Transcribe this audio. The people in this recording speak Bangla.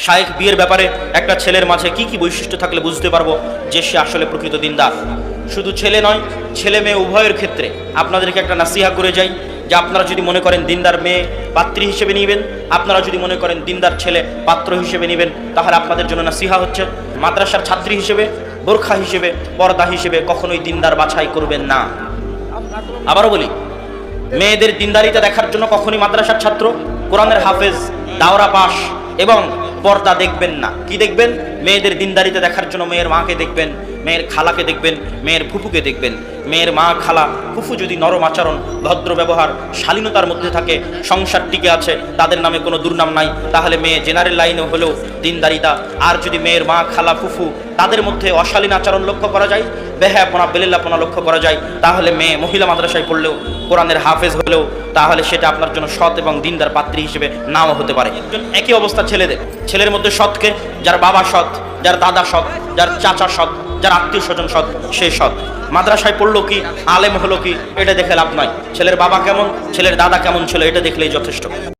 শায়েখ বিয়ের ব্যাপারে একটা ছেলের মাঝে কি কি বৈশিষ্ট্য থাকলে বুঝতে পারবো যে সে আসলে প্রকৃত দিনদার। শুধু ছেলে নয়, ছেলে মেয়ে উভয়ের ক্ষেত্রে আপনাদেরকে একটা নাসিহা করে যাই যে আপনারা যদি মনে করেন দিনদার মেয়ে পাত্রী হিসেবে নেবেন, আপনারা যদি মনে করেন দিনদার ছেলে পাত্র হিসেবে নেবেন, তাহলে আপনাদের জন্য নাসিহা হচ্ছে মাদ্রাসার ছাত্রী হিসেবে, বোরখা হিসেবে, পর্দা হিসেবে কখনোই দিনদার বাছাই করবেন না। আবারও বলি, মেয়েদের দিনদারিতা দেখার জন্য কখনোই মাদ্রাসার ছাত্র, কোরআনের হাফেজ, দাওরা পাশ এবং পর্দা দেখবেন না। কি দেখবেন? মেয়েদের দিনদারিতা দেখার জন্য মেয়ের মাকে দেখবেন, মেয়ের খালাকে দেখবেন, মেয়ের ফুফুকে দেখবেন। মেয়ের মা, খালা, ফুফু যদি নরম আচরণ, ভদ্র ব্যবহার, শালীনতার মধ্যে থাকে, সংসার টিকে আছে, তাদের নামে কোনো দুর্নাম নাই, তাহলে মেয়ে জেনারেল লাইনে হলেও দিনদারিতা। আর যদি মেয়ের মা, খালা, ফুফু তাদের মধ্যে অশালীন আচরণ লক্ষ্য করা যায়, বেহায়াপনা, বেলেল্লাপনা লক্ষ্য করা যায়, তাহলে মেয়ে মহিলা মাদ্রাসায় পড়লেও, কোরআনের হাফেজ হলেও, তাহলে সেটা আপনার জন্য সৎ এবং দিনদার পাত্রী হিসেবে নাও হতে পারে। একই অবস্থা ছেলেদের। ছেলের মধ্যে সৎকে, যার বাবা সৎ, যার দাদা সৎ, যার চাচা সৎ, যার আত্মীয় স্বজন সৎ, সে সৎ। মাদ্রাসায় পড়লো কি, আলেম হলো কি, এটা দেখে লাভ নয়। ছেলের বাবা কেমন, ছেলের দাদা কেমন ছিল, এটা দেখলেই যথেষ্ট।